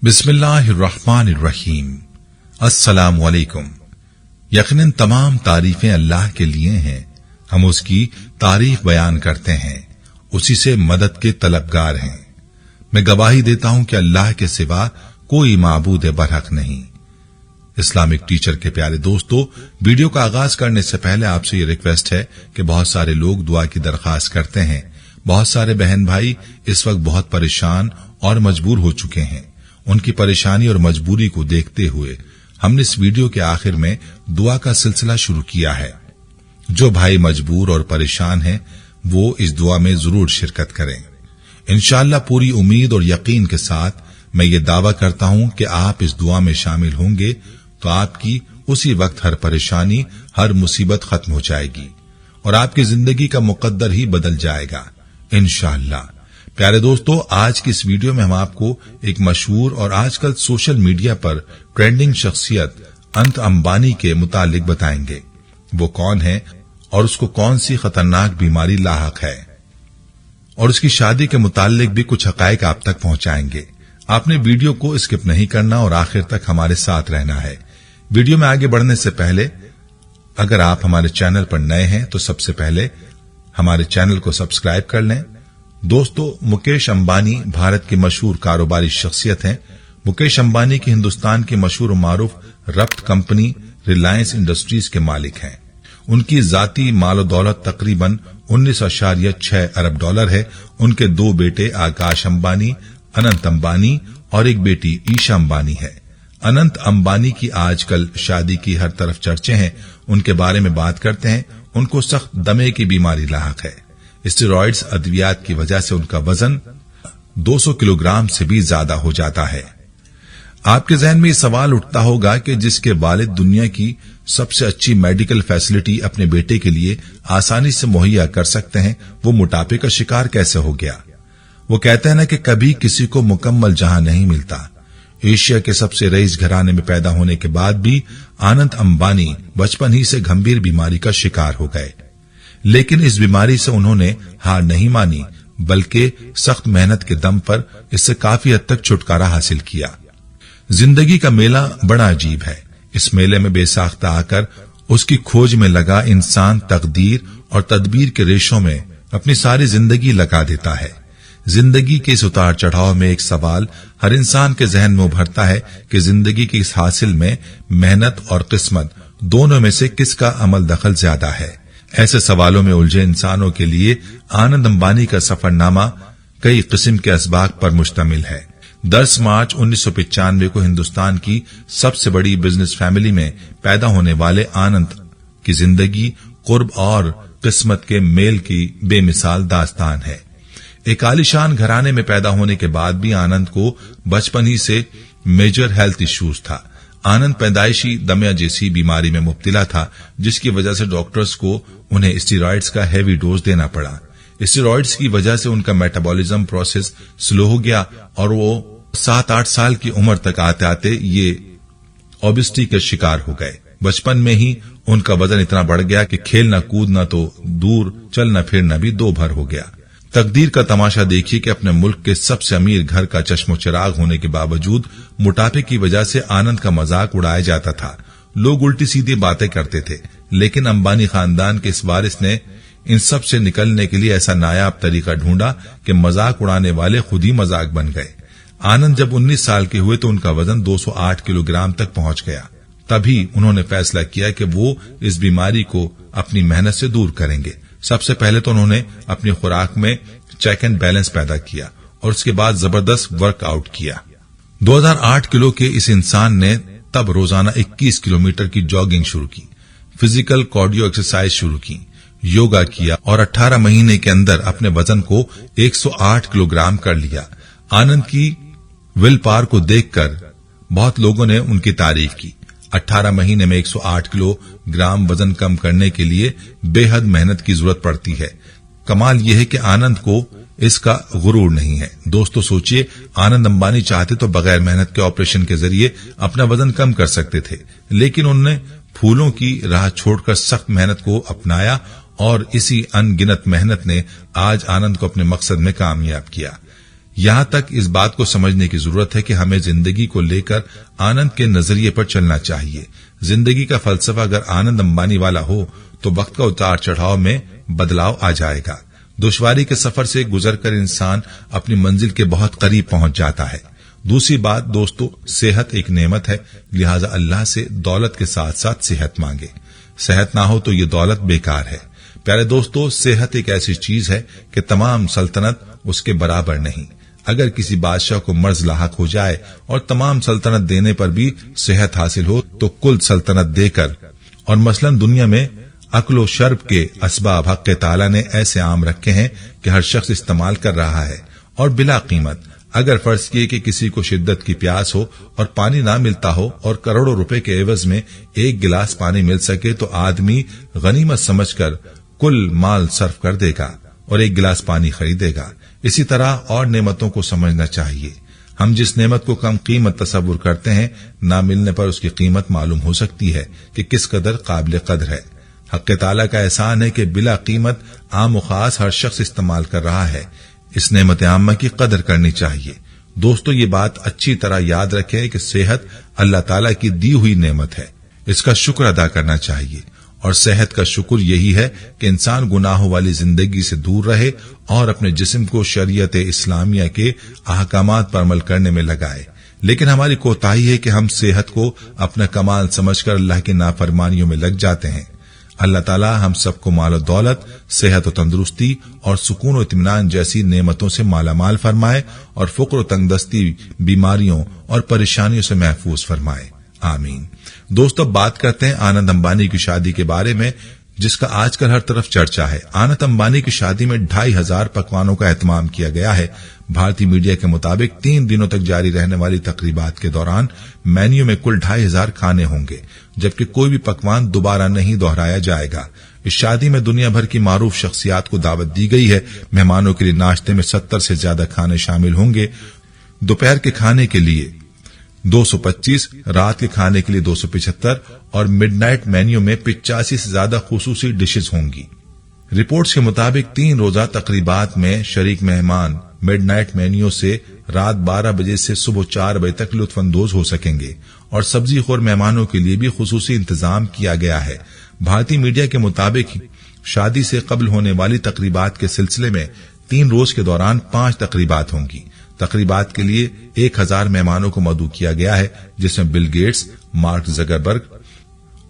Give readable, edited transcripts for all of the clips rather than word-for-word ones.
बिस्मिल्लाहिर्रहमानिर्रहीम। अस्सलाम वालेकुम। यकीनन तमाम तारीफें अल्लाह के लिए हैं। हम उसकी तारीफ बयान करते हैं, उसी से मदद के तलबगार हैं। मैं गवाही देता हूं कि अल्लाह के सिवा कोई माबूद बरहक नहीं। इस्लामिक टीचर के प्यारे दोस्तों, वीडियो का आगाज करने से पहले आपसे ये रिक्वेस्ट है कि बहुत सारे लोग दुआ की दरखास्त करते हैं। बहुत सारे बहन भाई इस वक्त बहुत परेशान और मजबूर हो चुके हैं। उनकी परेशानी और मजबूरी को देखते हुए हमने इस वीडियो के आखिर में दुआ का सिलसिला शुरू किया है। जो भाई मजबूर और परेशान हैं, वो इस दुआ में जरूर शिरकत करें। इंशाअल्लाह पूरी उम्मीद और यकीन के साथ मैं ये दावा करता हूं कि आप इस दुआ में शामिल होंगे तो आपकी उसी वक्त हर परेशानी, हर मुसीबत खत्म हो जाएगी और आपकी जिंदगी का मुकद्दर ही बदल जाएगा इंशाअल्लाह। प्यारे दोस्तों, आज की इस वीडियो में हम आपको एक मशहूर और आजकल सोशल मीडिया पर ट्रेंडिंग शख्सियत अनंत अंबानी के मुतालिक बताएंगे। वो कौन है और उसको कौन सी खतरनाक बीमारी लाहक है, और उसकी शादी के मुतालिक भी कुछ हकायक आप तक पहुंचाएंगे। आपने वीडियो को स्किप नहीं करना और आखिर तक हमारे साथ रहना है। वीडियो में आगे बढ़ने से पहले अगर आप हमारे चैनल पर नए हैं तो सबसे पहले हमारे चैनल को सब्सक्राइब कर लें। दोस्तों, मुकेश अंबानी भारत की मशहूर कारोबारी शख्सियत हैं। मुकेश अंबानी की हिंदुस्तान की मशहूर और मारूफ रफ्त कंपनी रिलायंस इंडस्ट्रीज के मालिक हैं। उनकी जाती मालो दौलत तकरीबन 19.6 अरब डॉलर है। उनके दो बेटे आकाश अंबानी, अनंत अंबानी और एक बेटी ईशा अंबानी है। अनंत अंबानी की आजकल शादी की हर तरफ चर्चे हैं। उनके बारे में बात करते हैं। उनको सख्त दमे की बीमारी लाहक है। स्टेरॉइड्स अद्वियात की वजह से उनका वजन 200 किलोग्राम से भी ज्यादा हो जाता है। आपके जहन में ये सवाल उठता होगा कि जिसके वालिद दुनिया की सबसे अच्छी मेडिकल फैसिलिटी अपने बेटे के लिए आसानी से मुहैया कर सकते हैं, वो मोटापे का शिकार कैसे हो गया। वो कहते हैं ना कि कभी किसी को मुकम्मल जहां नहीं मिलता। एशिया के सबसे रईस घराने में पैदा होने के बाद भी अनंत अंबानी बचपन ही से गंभीर बीमारी का शिकार हो गए, लेकिन इस बीमारी से उन्होंने हार नहीं मानी, बल्कि सख्त मेहनत के दम पर इससे काफी हद तक छुटकारा हासिल किया। जिंदगी का मेला बड़ा अजीब है। इस मेले में बेसाख्ता आकर उसकी खोज में लगा इंसान तकदीर और तदबीर के रेशों में अपनी सारी जिंदगी लगा देता है। जिंदगी के इस उतार चढ़ाव में एक सवाल हर इंसान के जहन में उभरता है कि जिंदगी की इस हासिल में मेहनत और किस्मत दोनों में से किसका अमल दखल ज्यादा है। ऐसे सवालों में उलझे इंसानों के लिए आनंद अंबानी का सफरनामा कई किस्म के असबाब पर मुश्तमिल है। 10 मार्च 1995 को हिंदुस्तान की सबसे बड़ी बिजनेस फैमिली में पैदा होने वाले आनंद की जिंदगी कुर्ब और किस्मत के मेल की बेमिसाल दास्तान है। एक आलीशान घराने में पैदा होने के बाद भी आनंद को बचपन ही से मेजर हेल्थ इश्यूज था। आनंद पैदाइशी दमिया जैसी बीमारी में मुब्तला था, जिसकी वजह से डॉक्टर्स को उन्हें स्टेरॉइड्स का हेवी डोज देना पड़ा। स्टेरॉइड्स की वजह से उनका मेटाबॉलिज्म प्रोसेस स्लो हो गया और वो 7-8 साल की उम्र तक आते आते ये ओबेसिटी के शिकार हो गए। बचपन में ही उनका वजन इतना बढ़ गया कि खेलना कूदना तो दूर, चलना फिरना भी दो भर हो गया। तकदीर का तमाशा देखिए कि अपने मुल्क के सबसे अमीर घर का चश्मो चिराग होने के बावजूद मोटापे की वजह से आनंद का मजाक उड़ाया जाता था। लोग उल्टी सीधी बातें करते थे, लेकिन अंबानी खानदान के इस वारिस ने इन सब से निकलने के लिए ऐसा नायाब तरीका ढूंढा कि मजाक उड़ाने वाले खुद ही मजाक बन गए। आनंद जब 19 साल के हुए तो उनका वजन 208 किलोग्राम तक पहुंच गया। तभी उन्होंने फैसला किया कि वो इस बीमारी को अपनी मेहनत से दूर करेंगे। सबसे पहले तो उन्होंने अपनी खुराक में चेक एंड बैलेंस पैदा किया और उसके बाद जबरदस्त वर्कआउट किया। 2008 किलो के इस इंसान ने तब रोजाना 21 किलोमीटर की जॉगिंग शुरू की, फिजिकल कार्डियो एक्सरसाइज शुरू की, योगा किया और 18 महीने के अंदर अपने वजन को 108 किलोग्राम कर लिया। आनंद की विल पावर को देखकर बहुत लोगों ने उनकी तारीफ की। 18 महीने में 108 किलोग्राम वजन कम करने के लिए बेहद मेहनत की जरूरत पड़ती है। कमाल यह है कि आनंद को इसका गुरूर नहीं है। दोस्तों सोचिए, आनंद अंबानी चाहते तो बगैर मेहनत के ऑपरेशन के जरिए अपना वजन कम कर सकते थे, लेकिन उन्होंने फूलों की राह छोड़कर सख्त मेहनत को अपनाया और इसी अनगिनत मेहनत ने आज आनंद को अपने मकसद में कामयाब किया। यहां तक इस बात को समझने की जरूरत है कि हमें जिंदगी को लेकर आनंद के नजरिए पर चलना चाहिए। जिंदगी का फलसफा अगर आनंद अंबानी वाला हो तो वक्त का उतार चढ़ाव में बदलाव आ जाएगा। दुश्वारी के सफर से गुजरकर इंसान अपनी मंजिल के बहुत करीब पहुंच जाता है। दूसरी बात दोस्तों, सेहत एक नेमत है, लिहाजा अल्लाह से दौलत के साथ साथ सेहत मांगे। सेहत ना हो तो ये दौलत बेकार है। प्यारे दोस्तों, सेहत एक ऐसी चीज है कि तमाम सल्तनत उसके बराबर नहीं। अगर किसी बादशाह को मर्ज लाहक हो जाए और तमाम सल्तनत देने पर भी सेहत हासिल हो तो कुल सल्तनत देकर, और मसलन दुनिया में अक्लो शर्ब के असबाब हक़ ताला ने ऐसे आम रखे हैं कि हर शख्स इस्तेमाल कर रहा है और बिला कीमत। अगर फर्ज किए कि किसी को शिद्दत की प्यास हो और पानी ना मिलता हो और करोड़ों रुपए के एवज में एक गिलास पानी मिल सके तो आदमी गनीमत समझकर कुल माल सर्फ कर देगा और एक गिलास पानी खरीदेगा। इसी तरह और नेमतों को समझना चाहिए। हम जिस नेमत को कम कीमत तस्वुर करते हैं, ना मिलने पर उसकी कीमत मालूम हो सकती है कि किस कदर काबिल कदर है। हक़ ताला का एहसान है कि बिला कीमत आम खास हर शख्स इस्तेमाल कर रहा है। इस नेमत आम्मा की कदर करनी चाहिए। दोस्तों, ये बात अच्छी तरह याद रखें कि सेहत अल्लाह ताला की दी हुई नेमत है, इसका शुक्र अदा करना चाहिए। और सेहत का शुक्र यही है कि इंसान गुनाहों वाली जिंदगी से दूर रहे और अपने जिस्म को शरीयत इस्लामिया के अहकामात पर अमल करने में लगाए। लेकिन हमारी कोताही है कि हम सेहत को अपना कमाल समझकर अल्लाह की नाफरमानियों में लग जाते हैं। अल्लाह ताला हम सबको माल दौलत, सेहत और तंदुरुस्ती और सुकून और इत्मीनान जैसी नेमतों से मालामाल फरमाए और फुक्र और तंगदस्ती, बीमारियों और परेशानियों से महफूज फरमाए। आमीन। दोस्तों, बात करते हैं आनंद अंबानी की शादी के बारे में, जिसका आजकल हर तरफ चर्चा है। आनंद अंबानी की शादी में 2500 पकवानों का एहतमाम किया गया है। भारतीय मीडिया के मुताबिक 3 दिनों तक जारी रहने वाली तकरीबात के दौरान मेन्यू में कुल 2500 खाने होंगे, जबकि कोई भी पकवान दोबारा नहीं दोहराया जाएगा। इस शादी में दुनिया भर की मारूफ शख्सियात को दावत दी गई है। मेहमानों के लिए नाश्ते में 70 से ज्यादा खाने शामिल होंगे। दोपहर के खाने के लिए 225, रात के खाने के लिए 275 और मिडनाइट मेन्यू में 85 से ज्यादा खुसूसी डिशेज होंगी। रिपोर्ट्स के मुताबिक 3 रोजा तकरीबात में शरीक मेहमान मिडनाइट मेन्यू से रात 12 बजे से सुबह 4 बजे तक लुत्फानंदोज हो सकेंगे और सब्जी खोर मेहमानों के लिए भी खुसूसी इंतजाम किया गया है। भारतीय मीडिया के मुताबिक शादी से कबल होने वाली तकरीबात के सिलसिले में 3 रोज के दौरान 5 तकरीबात होंगी। तकरीबात के लिए 1000 मेहमानों को मदऊ किया गया है, जिसमें बिल गेट्स, मार्क ज़करबर्ग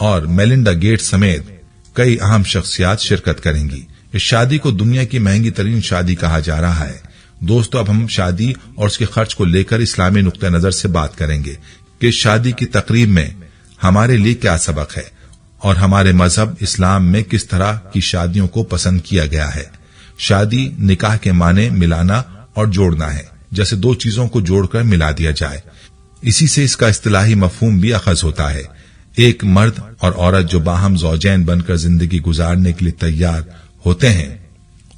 और मेलिंडा गेट्स समेत कई अहम शख्सियात शिरकत करेंगी। इस शादी को दुनिया की महंगी तरीन शादी कहा जा रहा है। दोस्तों, अब हम शादी और उसके खर्च को लेकर इस्लामी नुक्ता नजर से बात करेंगे कि शादी की तकरीब में हमारे लिए क्या सबक है और हमारे मजहब इस्लाम में किस तरह की शादियों को पसंद किया गया है। शादी निकाह के माने मिलाना और जोड़ना है, जैसे 2 चीजों को जोड़कर मिला दिया जाए। इसी से इसका इस्तिलाही मफहूम भी अखज होता है। एक मर्द और औरत जो बाहम ज़ौजैन बनकर जिंदगी गुजारने के लिए तैयार होते हैं,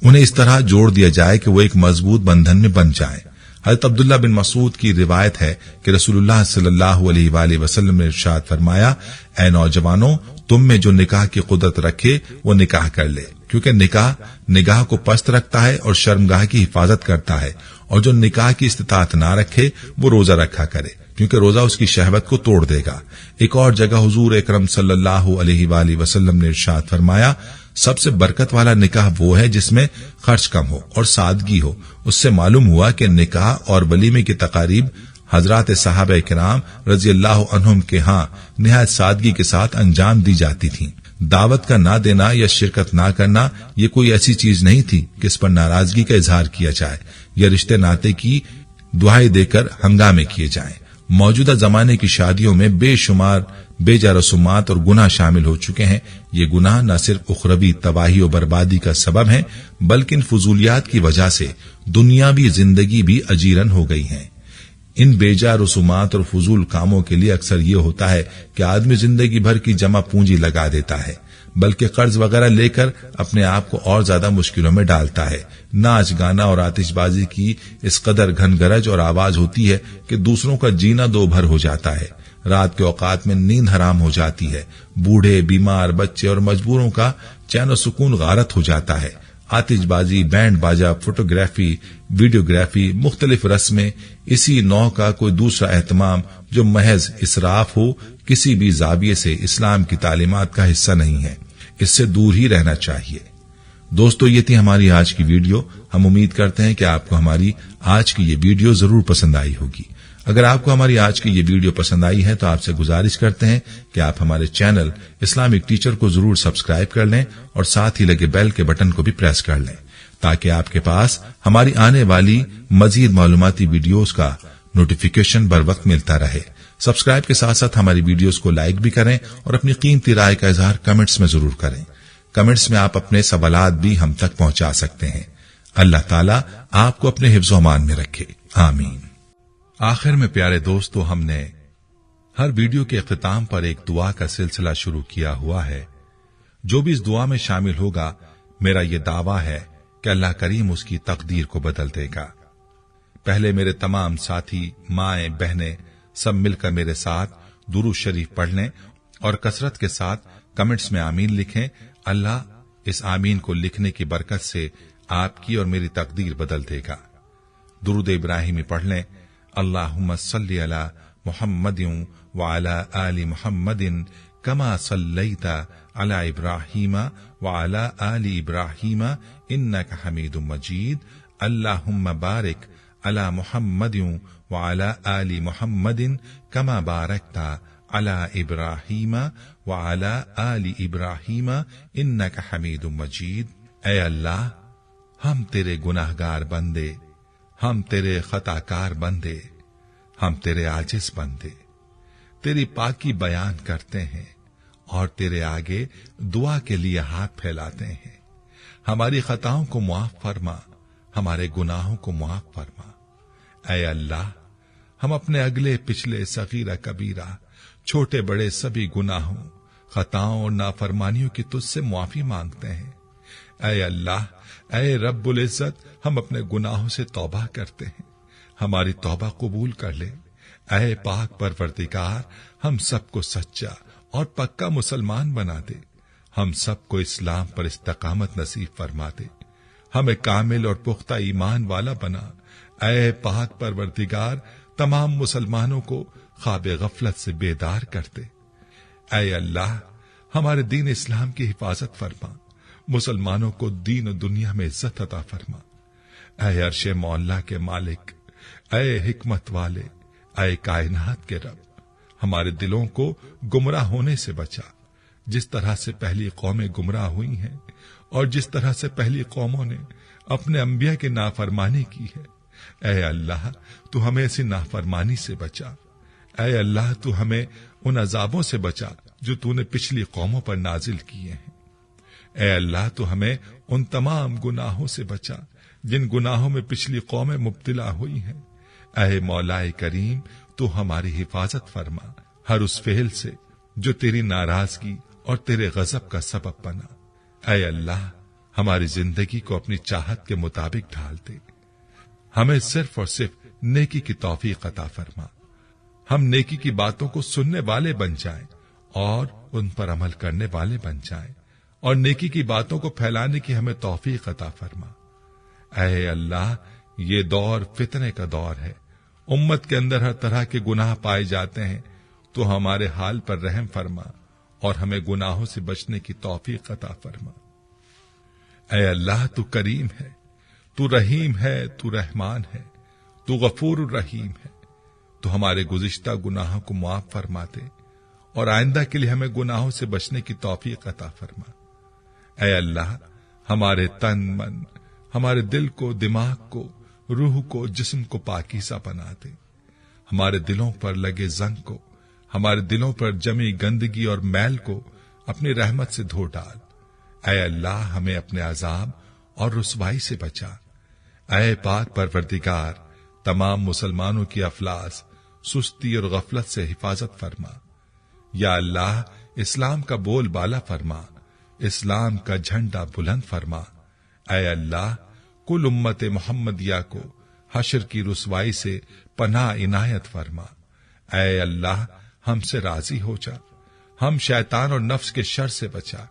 उन्हें इस तरह जोड़ दिया जाए कि वो एक मजबूत बंधन में बन जाए। हज़रत अब्दुल्लाह बिन मसूद की रिवायत है कि रसूलुल्लाह सल्लल्लाहु अलैहि वसल्लम ने इरशाद फरमाया, ऐ नौजवानों, तुम में जो निकाह की कुदरत रखे वो निकाह कर ले, क्योंकि निकाह निगाह को पस्त रखता है और शर्मगाह की हिफाजत करता है। और जो निकाह की इस्तिताअत ना रखे वो रोजा रखा करे, क्योंकि रोजा उसकी शहवत को तोड़ देगा। एक और जगह हुजूर अकरम सल्लल्लाहु अलैहि वसल्लम ने इरशाद फरमाया, सबसे बरकत वाला निकाह वो है जिसमें खर्च कम हो और सादगी हो। उससे मालूम हुआ कि निकाह और वलीमे की तकारीब हजरात साहबा किराम रज़ियल्लाहु अन्हुम के यहाँ निहायत सादगी के साथ अंजाम दी जाती थी। दावत का ना देना या शिरकत ना करना ये कोई ऐसी चीज नहीं थी कि इस पर नाराजगी का इजहार किया जाए या रिश्ते नाते की दुआएं देकर हंगामे किए जाएं। मौजूदा जमाने की शादियों में बेशुमार बेजा रसूमात और गुनाह शामिल हो चुके हैं। ये गुनाह न सिर्फ उखरवी तबाही और बर्बादी का सबब हैं, बल्कि इन फजूलियात की वजह से दुनियावी जिंदगी भी अजीरन हो गई है। इन बेजा रसूमात और फजूल कामों के लिए अक्सर ये होता है कि आदमी जिंदगी भर की जमा पूंजी लगा देता है, बल्कि कर्ज वगैरह लेकर अपने आप को और ज्यादा मुश्किलों में डालता है। नाच गाना और आतिशबाजी की इस कदर घनगरज और आवाज होती है कि दूसरों का जीना दो भर हो जाता है। रात के औकात में नींद हराम हो जाती है। बूढ़े, बीमार, बच्चे और मजबूरों का चैन और सुकून गारत हो जाता है। आतिशबाजी, बैंड बाजा, फोटोग्राफी, वीडियोग्राफी, मुख्तलिफ रस्में, इसी नौ का कोई दूसरा एहतमाम जो महज इसराफ हो, किसी भी जाविये से इस्लाम की तालीमात का हिस्सा नहीं है। इससे दूर ही रहना चाहिए। दोस्तों, ये थी हमारी आज की वीडियो। हम उम्मीद करते हैं कि आपको हमारी आज की ये वीडियो जरूर पसंद आई होगी। अगर आपको हमारी आज की ये वीडियो पसंद आई है तो आपसे गुजारिश करते हैं कि आप हमारे चैनल इस्लामिक टीचर को जरूर सब्सक्राइब कर लें और साथ ही लगे बेल के बटन को भी प्रेस कर लें, ताकि आपके पास हमारी आने वाली मजीद मालूमाती वीडियोस का नोटिफिकेशन बर वक्त मिलता रहे। सब्सक्राइब के साथ साथ हमारी वीडियोस को लाइक भी करें और अपनी कीमती राय का इजहार कमेंट्स में जरूर करें। कमेंट्स में आप अपने सवालात भी हम तक पहुंचा सकते हैं। अल्लाह ताला आपको अपने हिफ्ज़ अमान में रखे, आमीन। आखिर में प्यारे दोस्तों, हमने हर वीडियो के इख्तिताम पर एक दुआ का सिलसिला शुरू किया हुआ है। जो भी इस दुआ में शामिल होगा, मेरा यह दावा है कि अल्लाह करीम उसकी तकदीर को बदल देगा। पहले मेरे तमाम साथी, माएं, बहनें सब मिलकर मेरे साथ दुरूद शरीफ पढ़ लें और कसरत के साथ कमेंट्स में आमीन लिखें। अल्लाह इस आमीन को लिखने की बरकत से आपकी और मेरी तकदीर बदल देगा। दुरूद इब्राहिमी पढ़ लें। अल्लाहुम्मा सल्ली अला मुहम्मदिन व अला आलि मुहम्मदिन कमा सल्लैता अला इब्राहीमा व अला आलि इब्राहीमा इन्नका हमीदुम मजीद। अल्लाहुम्मा बारिक अला मुहम्मदिन व अला आलि मुहम्मदिन कमा बारकता अला इब्राहीमा व अला आलि इब्राहीमा इन्नका हमीदुम मजीद। ऐ अल्लाह, हम तेरे गुनाहगार बंदे, हम तेरे खताकार बंदे, हम तेरे आजिज बंदे तेरी पाकी बयान करते हैं और तेरे आगे दुआ के लिए हाथ फैलाते हैं। हमारी खताओं को मुआफ फरमा, हमारे गुनाहों को मुआफ फरमा। ऐ अल्लाह, हम अपने अगले पिछले सगीरा कबीरा, छोटे बड़े सभी गुनाहों, खताओं और नाफरमानियों की तुझसे मुआफी मांगते हैं। ऐ अल्लाह, ऐ रब्बुल इज्जत, हम अपने गुनाहों से तौबा करते हैं, हमारी तौबा कबूल कर ले। ऐ पाक परवरदिगार, हम सबको सच्चा और पक्का मुसलमान बना दे, हम सबको इस्लाम पर इस्तकामत नसीब फरमा दे, हमें कामिल और पुख्ता ईमान वाला बना। ऐ पाक परवरदिगार, तमाम मुसलमानों को ख्वाब गफलत से बेदार कर दे। ऐ अल्लाह, हमारे दीन इस्लाम की हिफाजत फरमा, मुसलमानों को दीन और दुनिया में इज्जत अता फरमा। ऐ अर्शे मौला के मालिक, ऐ हिकमत वाले, ऐ कायनात के रब, हमारे दिलों को गुमराह होने से बचा, जिस तरह से पहली कौमें गुमराह हुई हैं और जिस तरह से पहली कौमों ने अपने अंबिया की नाफरमानी की है। ऐ अल्लाह, तू हमें ऐसी नाफरमानी से बचा। ऐ अल्लाह, तू हमें उन अजाबों से बचा जो तूने पिछली कौमों पर नाजिल किए हैं। ऐ अल्लाह, तू हमें उन तमाम गुनाहों से बचा जिन गुनाहों में पिछली कौमें मुब्तला हुई हैं। ऐ मौलाए करीम, तू हमारी हिफाजत फरमा हर उस फेल से जो तेरी नाराजगी और तेरे गजब का सबब बना। ऐ अल्लाह, हमारी जिंदगी को अपनी चाहत के मुताबिक ढाल दे, हमें सिर्फ और सिर्फ नेकी की तौफीक अता फरमा। हम नेकी की बातों को सुनने वाले बन जाएं और उन पर अमल करने वाले बन जाएं, और नेकी की बातों को फैलाने की हमें तौफीक अता फरमा। ऐ अल्लाह, ये दौर फितने का दौर है, उम्मत के अंदर हर तरह के गुनाह पाए जाते हैं, तो हमारे हाल पर रहम फरमा और हमें गुनाहों से बचने की तौफीक अता फरमा। ऐ अल्लाह, तू करीम है, तू रहीम है, तू रहमान है, तू गफूर रहीम है, तो हमारे गुज़िश्ता गुनाहों को मुआफ फरमा दे और आइंदा के लिए हमें गुनाहों से बचने की तौफीक अता फरमा। ऐ अल्लाह, हमारे तन मन, हमारे दिल को, दिमाग को, रूह को, जिस्म को पाकीज़ा बना दे, हमारे दिलों पर लगे जंग को, हमारे दिलों पर जमी गंदगी और मैल को अपनी रहमत से धो डाल। ऐ अल्लाह, हमें अपने अजाब और रुसवाई से बचा। ऐ पाक परवरदिगार, तमाम मुसलमानों की अफलास, सुस्ती और गफलत से हिफाजत फरमा। या अल्लाह, इस्लाम का बोल बाला फरमा, इस्लाम का झंडा बुलंद फरमा। ऐ अल्लाह, कुल उम्मत मोहम्मदिया को हशर की रुसवाई से पनाह इनायत फरमा। ऐ अल्लाह, हमसे राजी हो जा, हम शैतान और नफ्स के शर से बचा।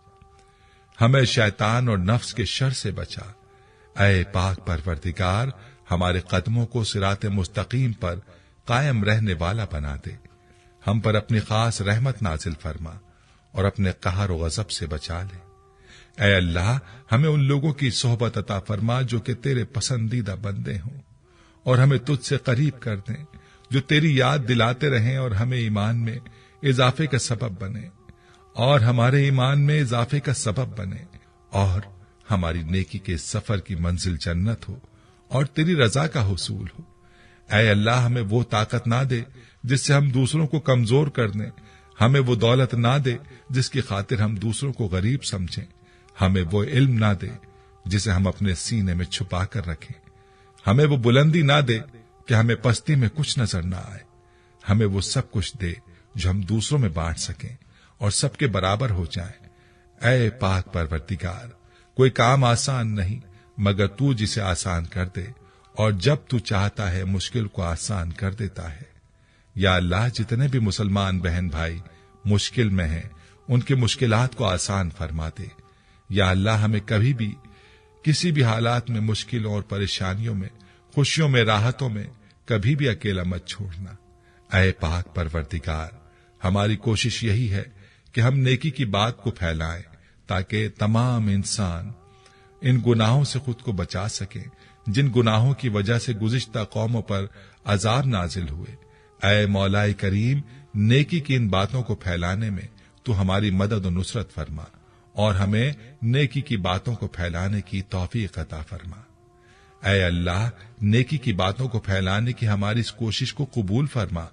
हमें शैतान और नफ्स के शर से बचा। ऐ पाक परवरदिगार, हमारे कदमों को सिराते मुस्तकीम पर कायम रहने वाला बना दे। हम पर अपनी खास रहमत नाजिल फरमा और अपने कहर और गजब से बचा ले। ऐ अल्लाह, हमें उन लोगों की सोहबत अता फरमा जो कि तेरे पसंदीदा बंदे हों, और हमें तुझसे करीब कर दें, जो तेरी याद दिलाते रहें और हमें ईमान में इजाफे का सबब बने, और हमारे ईमान में इजाफे का सबब बने, और हमारी नेकी के सफर की मंजिल जन्नत हो और तेरी रजा का हुसूल हो। ऐ अल्लाह, हमें वो ताकत ना दे जिससे हम दूसरों को कमजोर कर दें, हमें वो दौलत ना दे जिसकी खातिर हम दूसरों को गरीब समझें, हमें वो इल्म ना दे जिसे हम अपने सीने में छुपा कर रखें, हमें वो बुलंदी ना दे कि हमें पस्ती में कुछ नजर ना आए, हमें वो सब कुछ दे जो हम दूसरों में बांट सकें और सबके बराबर हो जाएं। ऐ पाक परवरदिगार, कोई काम आसान नहीं मगर तू जिसे आसान कर दे, और जब तू चाहता है मुश्किल को आसान कर देता है। या अल्लाह, जितने भी मुसलमान बहन भाई मुश्किल में हैं, उनकी मुश्किलात को आसान फरमा दे। या अल्लाह, हमें कभी भी किसी भी हालात में, मुश्किलों और परेशानियों में, खुशियों में, राहतों में कभी भी अकेला मत छोड़ना। ऐ पाक परवरदिगार, हमारी कोशिश यही है कि हम नेकी की बात को फैलाएं ताकि तमाम इंसान इन गुनाहों से खुद को बचा सकें जिन गुनाहों की वजह से गुज़िश्ता कौमों पर अजाब नाजिल हुए। ऐ मौलाए करीम, नेकी की इन बातों को फैलाने में तू हमारी मदद और नुसरत फरमा और हमें नेकी की बातों को फैलाने की तौफीक अता फरमा। ऐ अल्लाह, नेकी की बातों को फैलाने की हमारी इस कोशिश को कबूल फरमा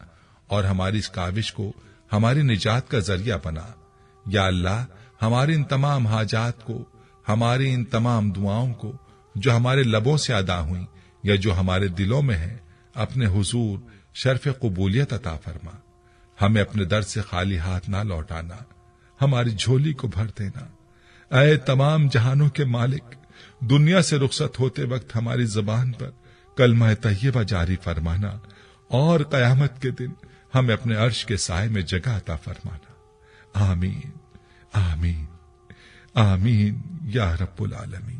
और हमारी इस काविश को हमारी निजात का जरिया बना। या अल्लाह, हमारी इन तमाम हाजात को, हमारी इन तमाम दुआओं को जो हमारे लबों से अदा हुई या जो हमारे दिलों में है, अपने हुजूर शर्फ कबूलियत अता फरमा। हमें अपने दर से खाली हाथ ना लौटाना, हमारी झोली को भर देना। ऐ तमाम जहानों के मालिक, दुनिया से रुखसत होते वक्त हमारी जबान पर कलमा तय्यबा जारी फरमाना और कयामत के दिन हमें अपने अर्श के साए में जगह अता फरमाना। आमीन आमीन आमीन या रब्बुल आलमीन।